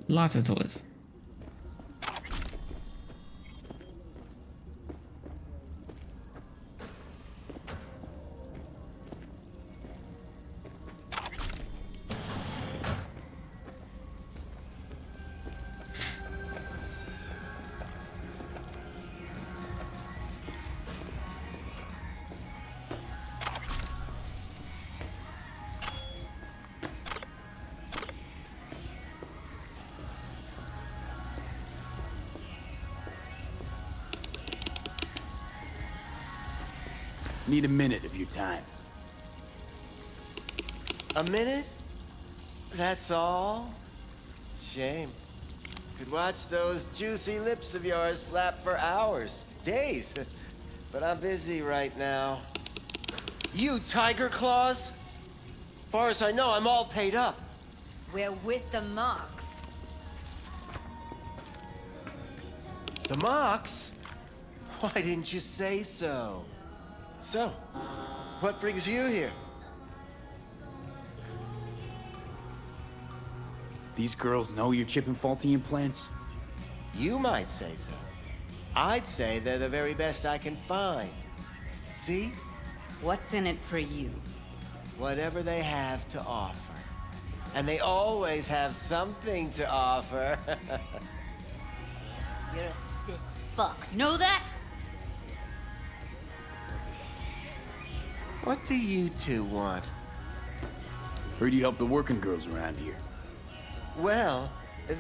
Lots of toys. Need a minute of your time. A minute? That's all? Shame. Could watch those juicy lips of yours flap for hours, days. But I'm busy right now. You tiger claws? Far as I know, I'm all paid up. We're with the Mox. The Mox? Why didn't you say so? So, what brings you here? These girls know you're chipping faulty implants? You might say so. I'd say they're the very best I can find. See? What's in it for you? Whatever they have to offer. And they always have something to offer. You're a sick fuck. Know that? What do you two want? Heard you help the working girls around here. Well,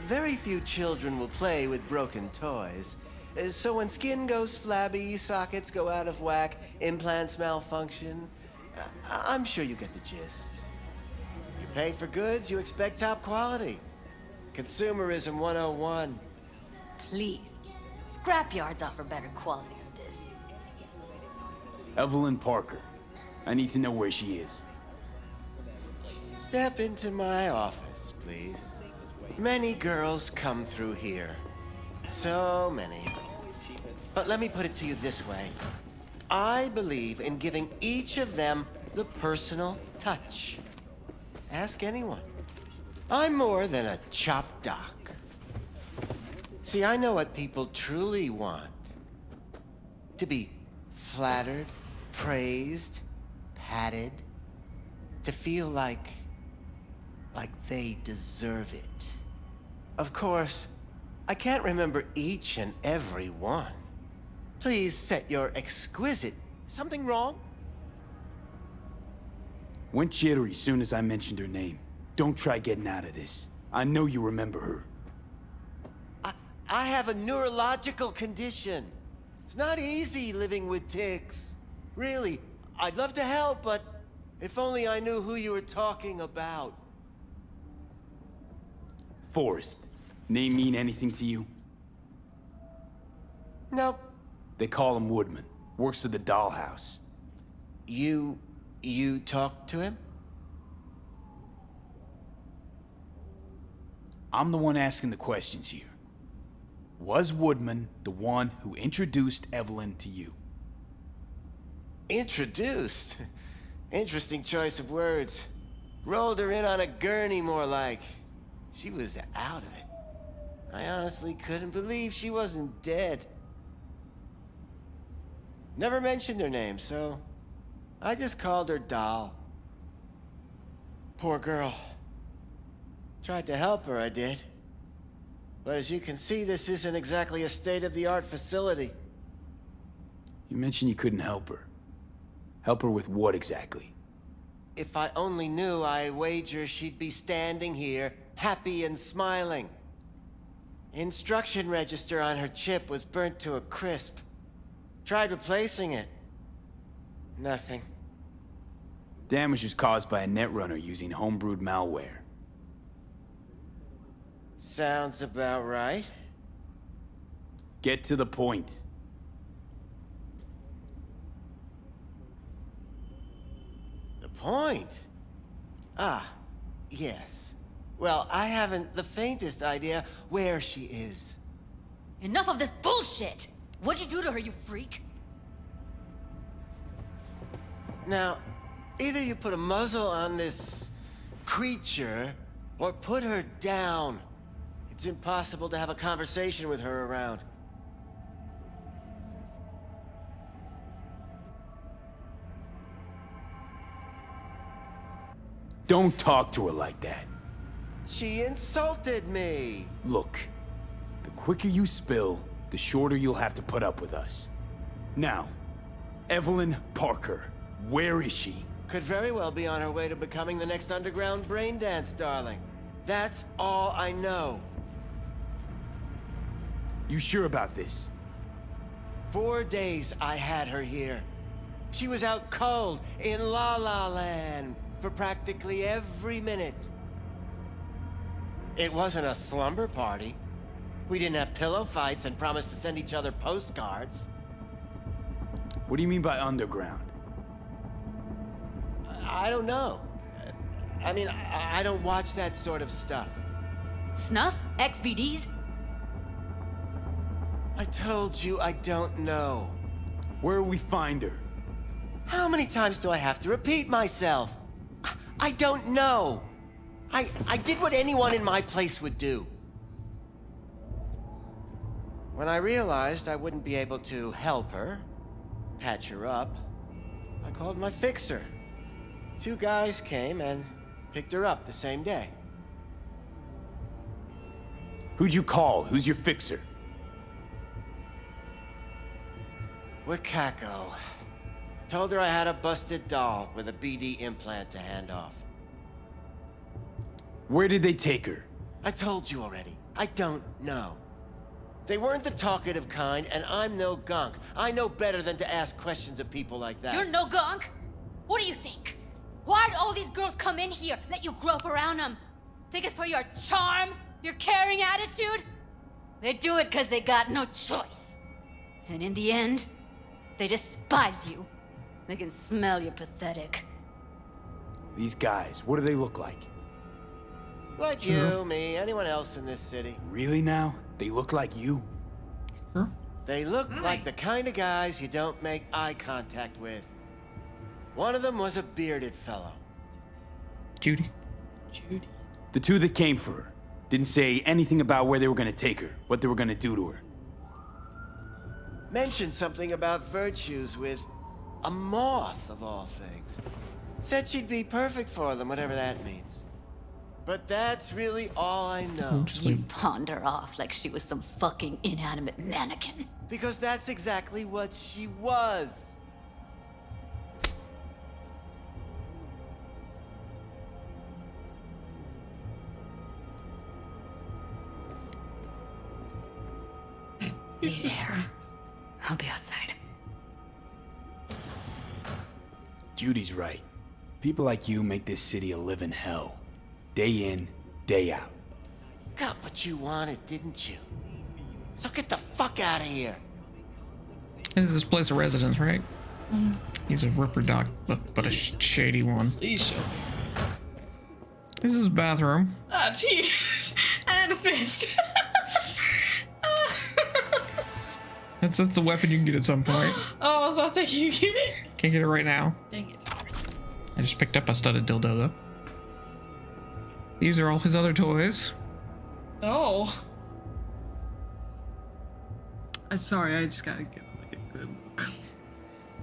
very few children will play with broken toys. So when skin goes flabby, sockets go out of whack, implants malfunction, I'm sure you get the gist. You pay for goods, you expect top quality. Consumerism 101. Please. Scrapyards offer better quality than this. Evelyn Parker. I need to know where she is. Step into my office, please. Many girls come through here. So many. But let me put it to you this way. I believe in giving each of them the personal touch. Ask anyone. I'm more than a chop doc. See, I know what people truly want. To be flattered, praised, patted. To feel like they deserve it. Of course, I can't remember each and every one. Please set your exquisite... Something wrong? Went jittery soon as I mentioned her name. Don't try getting out of this. I know you remember her. I have a neurological condition. It's not easy living with tics. Really, I'd love to help, but if only I knew who you were talking about. Forrest. Name mean anything to you? Nope. They call him Woodman. Works at the dollhouse. You talked to him? I'm the one asking the questions here. Was Woodman the one who introduced Evelyn to you? Introduced? Interesting choice of words. Rolled her in on a gurney, more like. She was out of it. I honestly couldn't believe she wasn't dead. Never mentioned her name, so I just called her Doll. Poor girl. Tried to help her, I did. But as you can see, this isn't exactly a state-of-the-art facility. You mentioned you couldn't help her. Help her with what exactly? If I only knew, I wager she'd be standing here, happy and smiling. Instruction register on her chip was burnt to a crisp. Tried replacing it. Nothing. Damage was caused by a netrunner using homebrewed malware. Sounds about right. Get to the point. The point? Ah, yes. Well, I haven't the faintest idea where she is. Enough of this bullshit! What'd you do to her, you freak? Now, either you put a muzzle on this creature, or put her down. It's impossible to have a conversation with her around. Don't talk to her like that. She insulted me! Look, the quicker you spill, the shorter you'll have to put up with us. Now, Evelyn Parker, where is she? Could very well be on her way to becoming the next underground brain dance darling. That's all I know. You sure about this? 4 days I had her here. She was out cold in La La Land for practically every minute. It wasn't a slumber party. We didn't have pillow fights and promised to send each other postcards. What do you mean by underground? I don't know. I mean, I don't watch that sort of stuff. Snuff? XBDs? I told you I don't know. Where will we find her? How many times do I have to repeat myself? I don't know. I did what anyone in my place would do. When I realized I wouldn't be able to help her, patch her up, I called my fixer. 2 guys came and picked her up the same day. Who'd you call? Who's your fixer? Wakako. Told her I had a busted doll with a BD implant to hand off. Where did they take her? I told you already. I don't know. They weren't the talkative kind, and I'm no gonk. I know better than to ask questions of people like that. You're no gonk? What do you think? Why'd all these girls come in here, let you grope around them? Think it's for your charm? Your caring attitude? They do it because they got no choice. And in the end, they despise you. They can smell you're pathetic. These guys, what do they look like? Like you, me, anyone else in this city. Really now? They look like you? They look like the kind of guys you don't make eye contact with. One of them was a bearded fellow. Judy. The 2 that came for her didn't say anything about where they were gonna take her, what they were gonna do to her. Mentioned something about virtues with a moth, of all things. Said she'd be perfect for them, whatever that means. But that's really all I know. Just You like, pawned her off like she was some fucking inanimate mannequin. Because that's exactly what she was. Meet her. I'll be outside. Judy's right. People like you make this city a living hell. Day in, day out. Got what you wanted, didn't you? So get the fuck out of here. this is his place of residence, right? He's a ripper doc, but a shady one. Please show me. This is his bathroom. Ah, tears and a fist. That's the weapon you can get at some point. Oh, I was about to say, can you get it? Can't get it right now. Dang it. I just picked up a studded dildo though. These are all his other toys. Oh. I'm sorry, I just gotta get like a good look.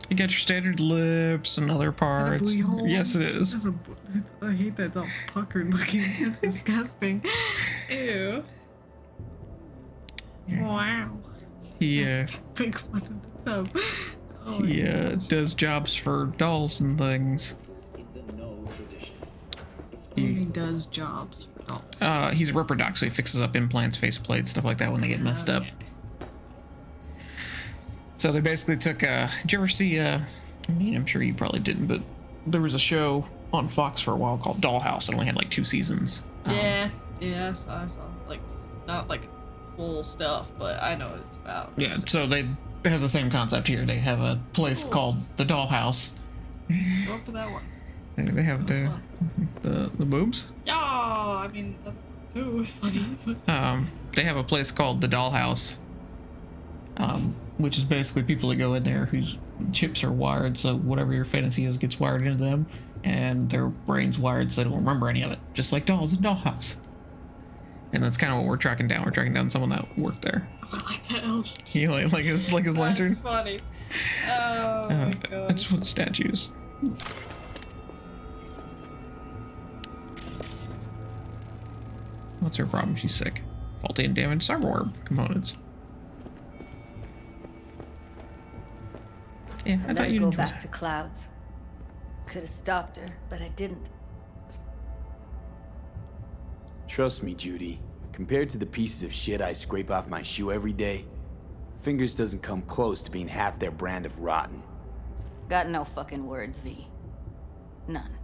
You got your standard lips and other Is that a parts. booty hole? Yes, it is. That's I hate that. It's all puckered looking. It's disgusting. Ew. Wow. He Big one in the tub. Oh my he gosh. does jobs for dolls and things. He does jobs for dolls. He's a ripper doc, so he fixes up implants, faceplates, stuff like that when they get messed up. So they basically took, did you ever see, I mean, I'm sure you probably didn't, but there was a show on Fox for a while called Dollhouse. It only had like 2 seasons. Yeah. Yeah, I saw. Like, not like full stuff, but I know what it's about. Yeah, so they have the same concept here. They have a place called the Dollhouse. Go up to that one. They have the boobs. Yeah, I mean, that too is funny. But They have a place called the Dollhouse, which is basically people that go in there whose chips are wired, so whatever your fantasy is gets wired into them, and their brains wired so they don't remember any of it, just like dolls in Dollhouse. And that's kind of what we're tracking down. We're tracking down someone that worked there. I like that elf. He like his lantern. That's funny. Oh my god. It's with statues. What's her problem? She's sick. Faulty and damaged cyber orb components. Yeah, I Let thought her you'd go enjoy back that. to Clouds. Could have stopped her, but I didn't. Trust me, Judy. Compared to the pieces of shit I scrape off my shoe every day, Fingers doesn't come close to being half their brand of rotten. Got no fucking words, V. None.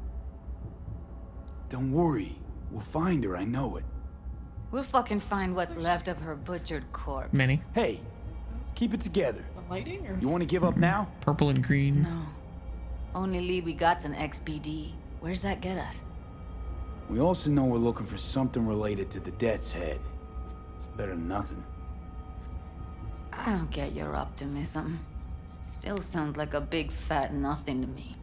Don't worry. We'll find her, I know it. We'll fucking find what's left of her butchered corpse. Many. Hey, keep it together. The lighting or You want to give up now? Purple and green. No. Only lead we got's an XBD. Where's that get us? We also know we're looking for something related to the Death's Head. It's better than nothing. I don't get your optimism. Still sounds like a big fat nothing to me.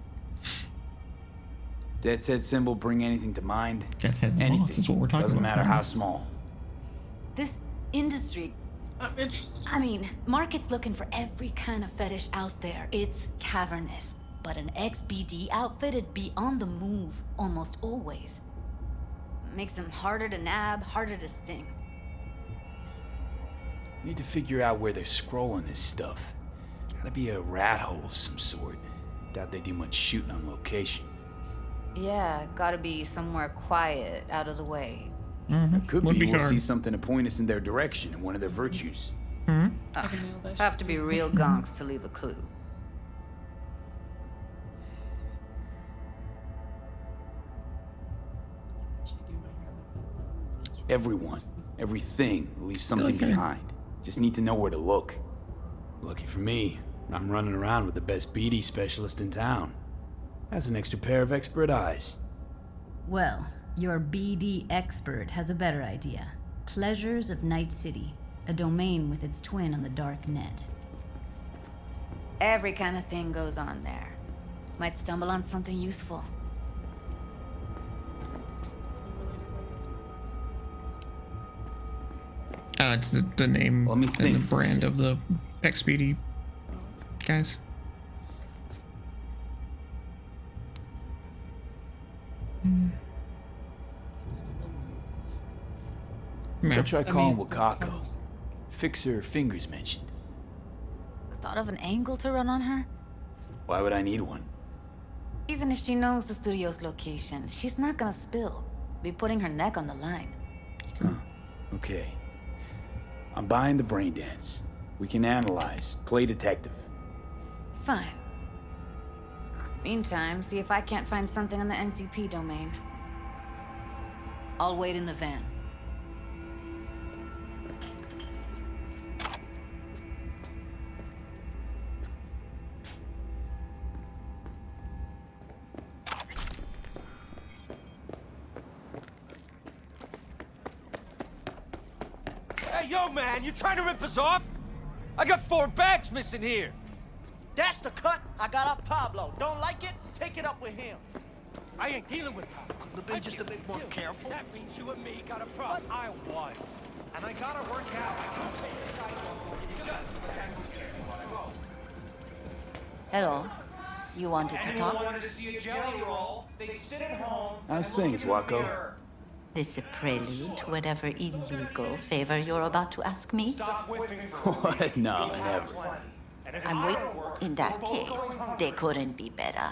Death's Head symbol bring anything to mind? Death Head Anything. Moths is what we're talking Doesn't about. matter friend. how small. This industry, I'm interested. I mean, market's looking for every kind of fetish out there. It's cavernous. But an XBD outfit'd be on the move almost always. Makes them harder to nab, harder to sting. Need to figure out where they're scrolling this stuff. Gotta be a rat hole of some sort. Doubt they do much shooting on location. Yeah, gotta be somewhere quiet, out of the way. Could Would be be we'll hard. see something to point us in their direction in one of their virtues. I can nail that Have shit. to be real gonks to leave a clue. Everyone, everything leaves something behind. Just need to know where to look. Lucky for me, I'm running around with the best BD specialist in town. Has an extra pair of expert eyes. Well, your BD expert has a better idea. Pleasures of Night City, a domain with its twin on the dark net. Every kind of thing goes on there. Might stumble on something useful. It's the name Let me and think the for a brand second. of the XBD guys. Yeah. Should try calling it's- Wakako. Fixer Fingers mentioned. Thought of an angle to run on her? Why would I need one? Even if she knows the studio's location, she's not gonna spill. Be putting her neck on the line. Okay. I'm buying the brain dance. We can analyze, play detective. Fine. Meantime, see if I can't find something on the NCP domain. I'll wait in the van. Hey, yo, man, you trying to rip us off? I got 4 bags missing here. That's the cut I got off Pablo. Don't like it? Take it up with him. I ain't dealing with Pablo. Couldn't have been just a bit more careful. That means you and me got a problem. I was. And I gotta work out. Hello. You wanted to talk? wanted to see a jelly roll, they'd sit at home. How's things, Wako? This a prelude to whatever illegal favor you're about to ask me? What? No, never. I'm waiting. In that case, they couldn't be better.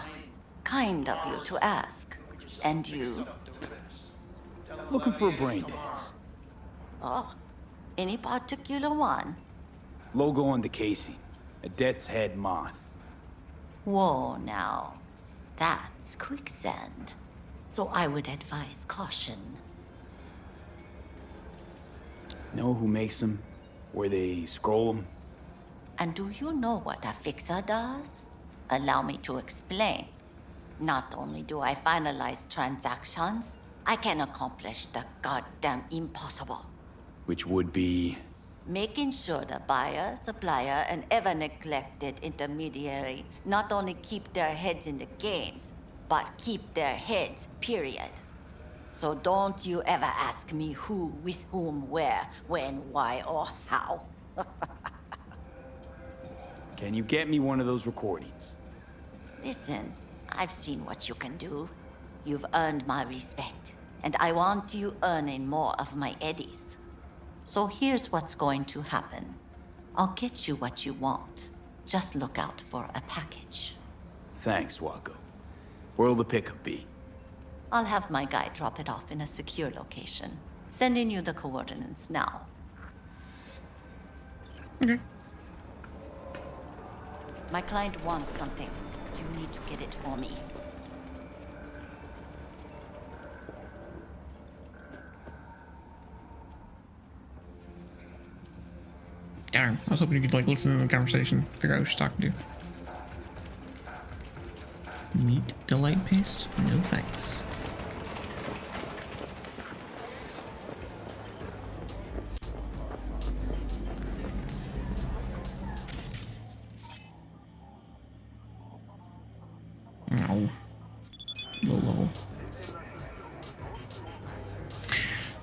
Kind of you to ask. And you? Looking for a brain dance. Oh, any particular one? Logo on the casing. A Death's Head moth. Whoa, now. That's quicksand. So I would advise caution. Know who makes them? Where they scroll them? And do you know what a fixer does? Allow me to explain. Not only do I finalize transactions, I can accomplish the goddamn impossible. Which would be... Making sure the buyer, supplier, and ever neglected intermediary not only keep their heads in the games, but keep their heads, period. So don't you ever ask me who, with whom, where, when, why, or how. Can you get me one of those recordings? Listen, I've seen what you can do. You've earned my respect, and I want you earning more of my eddies. So here's what's going to happen. I'll get you what you want. Just look out for a package. Thanks, Wacko. Where'll the pickup be? I'll have my guy drop it off in a secure location. Sending you the coordinates now. Okay. My client wants something. You need to get it for me. Darn, I was hoping you could like listen to the conversation, figure out who she's talking to. Meat delight paste? No thanks. No. Lol.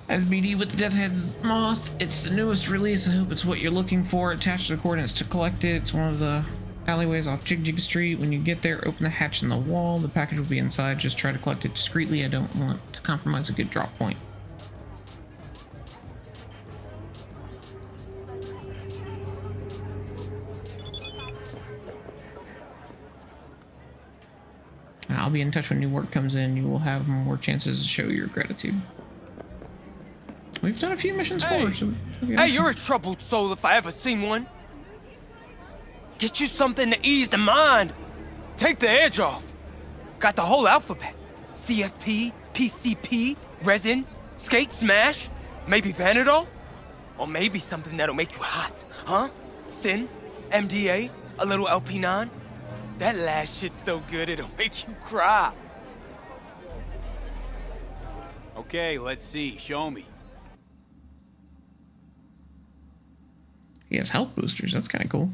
As BD with the Death Head Moth, it's the newest release. I hope it's what you're looking for. Attach the coordinates to collect it. It's one of the alleyways off Jig Jig Street. When you get there, open the hatch in the wall. The package will be inside. Just try to collect it discreetly. I don't want to compromise a good drop point. I'll be in touch when new work comes in. You will have more chances to show your gratitude. We've done a few missions forward, so Hey, you're a troubled soul if I ever seen one. Get you something to ease the mind. Take the edge off. Got the whole alphabet. CFP, PCP, resin, skate, smash, maybe Vanadol? Or maybe something that'll make you hot, huh? Sin, MDA, a little LP9. That last shit's so good it'll make you cry. Okay, let's see. Show me. he has health boosters. That's kind of cool.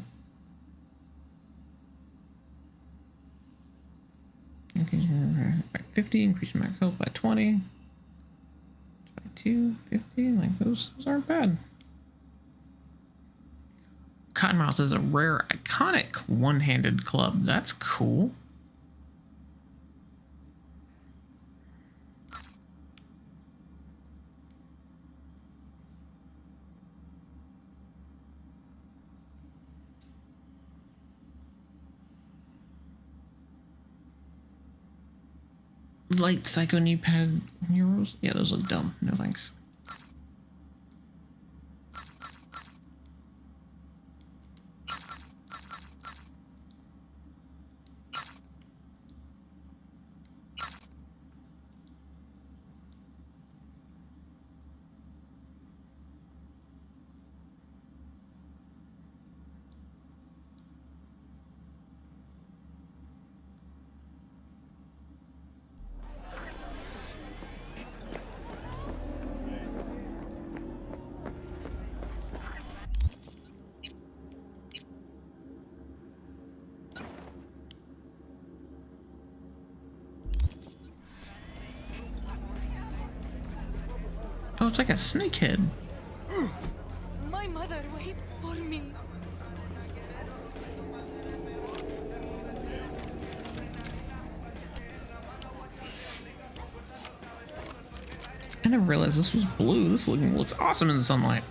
Okay, by 50, increase max health by 20. 22, 50, like those aren't bad. Cottonmouth is a rare, iconic one-handed club. That's cool. Light Psycho knee pad heroes? Yeah, those look dumb. No thanks. Oh, it's like a snakehead. My mother waits for me. I never realized this was blue. This looks awesome in the sunlight.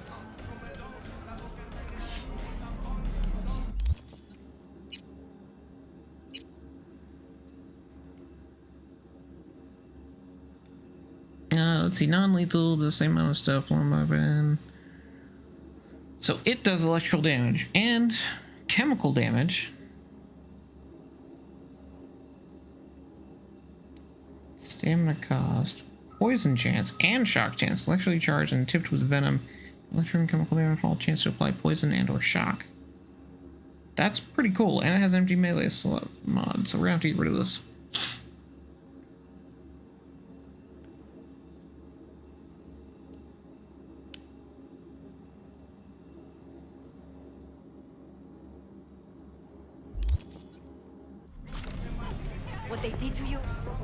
Let's see, non-lethal, the same amount of stuff, one weapon. So it does electrical damage and chemical damage. Stamina cost, poison chance, and shock chance. Electrically charged and tipped with venom. Electrical and chemical damage, all chance to apply poison and or shock. That's pretty cool, and it has empty melee mod, so we're gonna have to get rid of this. What they did to you,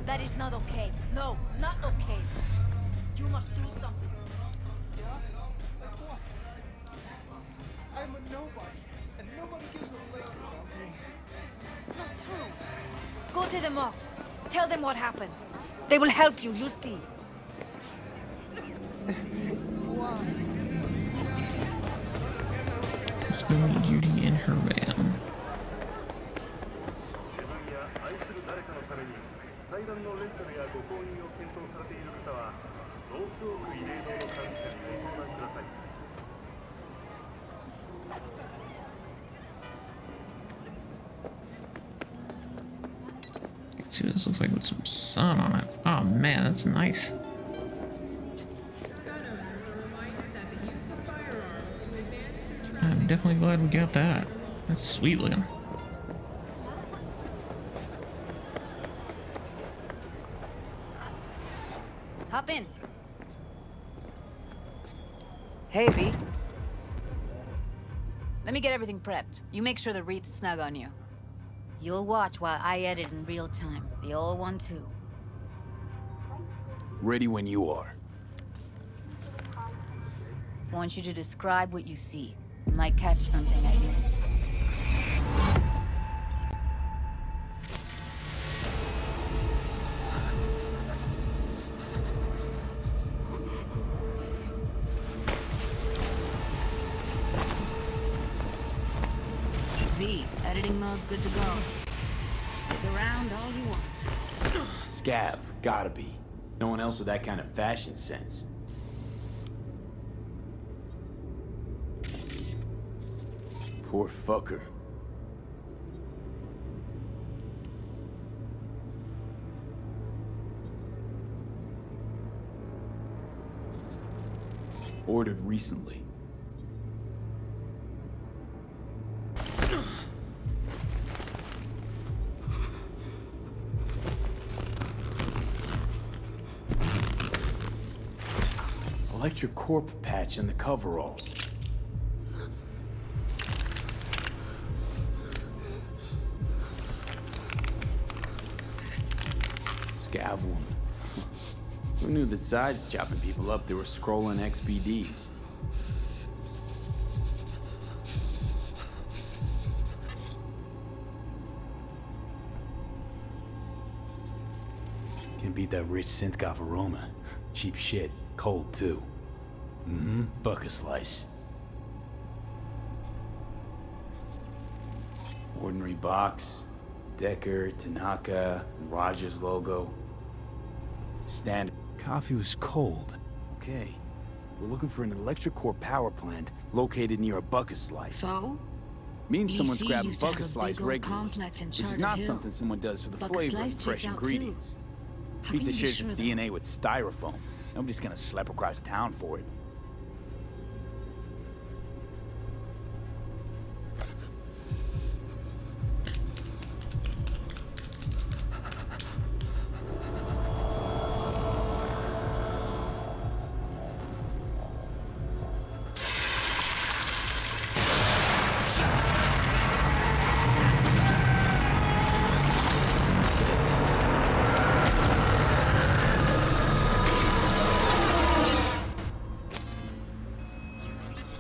that is not okay. No, not okay. You must do something. Yeah? Like what? I'm a nobody, and nobody gives a lick about me. Not true. Go to the mocks. Tell them what happened. They will help you, you'll see. Let's go meet Judy in her van. Let's see what this looks like with some sun on it. Oh man, that's nice. I'm definitely glad we got that. That's sweet looking. Hop in. Hey, V. Let me get everything prepped. You make sure the wreath's snug on you. You'll watch while I edit in real time. The old one, too. Ready when you are. Want you to describe what you see. Might catch something I miss. V, editing mode's good to go. Stick around all you want. Scav, gotta be. No one else with that kind of fashion sense. Poor fucker. Ordered recently. Electric Corpo patch in the coveralls. Scav woman. Who knew that sides chopping people up, they were scrolling XBDs? Can't beat that rich synth-goth aroma. Cheap shit. Cold, too. Mm-hmm. Bucket slice. Ordinary box. Decker, Tanaka, Rogers logo. Standard. Coffee was cold. Okay. We're looking for an electric core power plant located near a bucket slice. So? Means someone's EC grabbing used to have bucket a slice big old regularly, complex in which is Charter not Hill. something someone does for the Bucket flavor slice and fresh checks out, too. ingredients. How Pizza can you be shares sure, its though? DNA with styrofoam. Nobody's gonna schlep across town for it.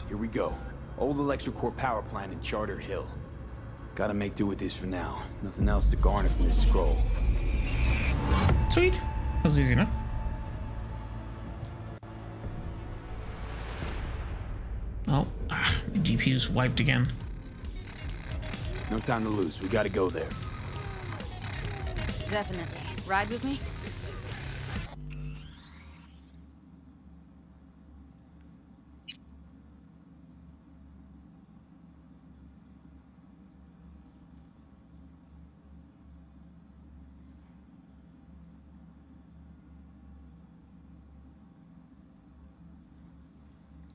Here we go. Old electric core power plant in Charter Hill. Gotta make do with this for now. Nothing else to garner from this scroll. Sweet. That was easy enough. Oh, the GPU's wiped again. No time to lose. We gotta go there. Definitely. Ride with me?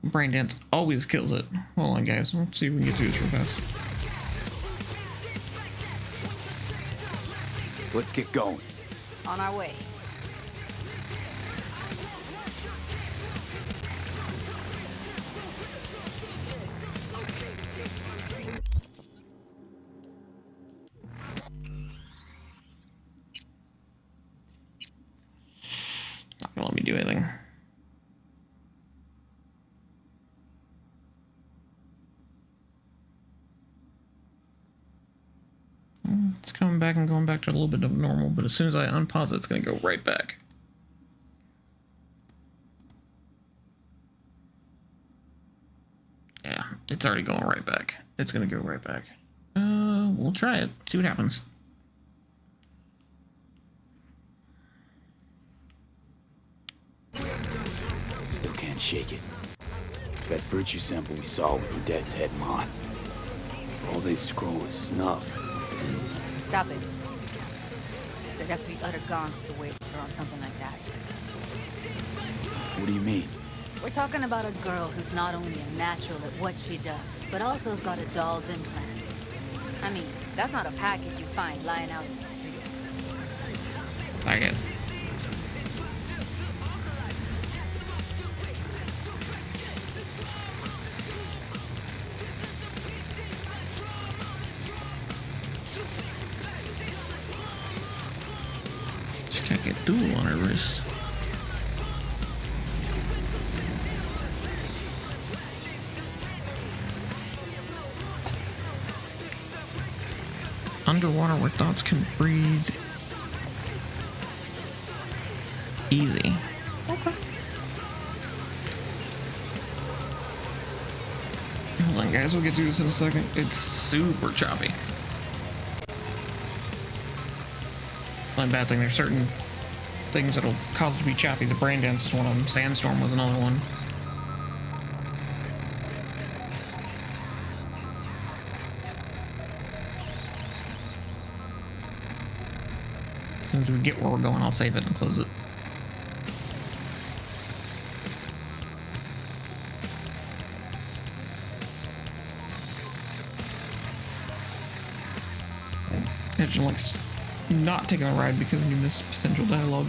Braindance always kills it. Hold on, guys. Let's see if we can get through this real fast. Let's get going. On our way. Not gonna let me do anything. It's coming back and going back to a little bit of normal, but as soon as I unpause it, it's going to go right back. Yeah, it's already going right back. It's going to go right back. We'll try it. See what happens. Still can't shake it. That virtue sample we saw with the Death's Head moth. If all they scroll is snuff, then... Stop it. There'd have to be utter gonks to waste her on something like that. What do you mean? We're talking about a girl who's not only a natural at what she does, but also has got a doll's implant. I mean, that's not a package you find lying out in the street. I guess. She can't get dual on her wrist. Underwater where thoughts can breathe. Easy. Okay. Hold on, guys. We'll get to this in a second. It's super choppy. One bad thing, there's certain things that'll cause it to be choppy. The brain dance is one of them. Sandstorm was another one. As soon as we get where we're going, I'll save it and close it. Engine likes not taking a ride because you miss potential dialogue.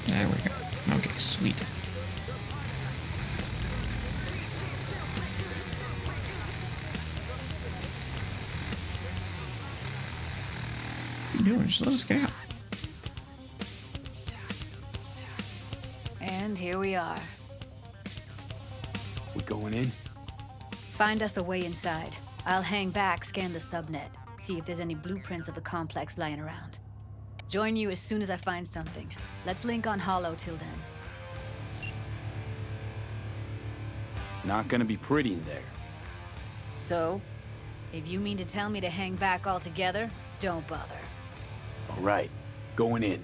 There we go. Okay, sweet. What are you doing? Just let us get out. And here we are. We going in? Find us a way inside. I'll hang back, scan the subnet, see if there's any blueprints of the complex lying around. Join you as soon as I find something. Let's link on Hollow till then. It's not gonna be pretty in there. So, if you mean to tell me to hang back altogether, don't bother. All right, going in.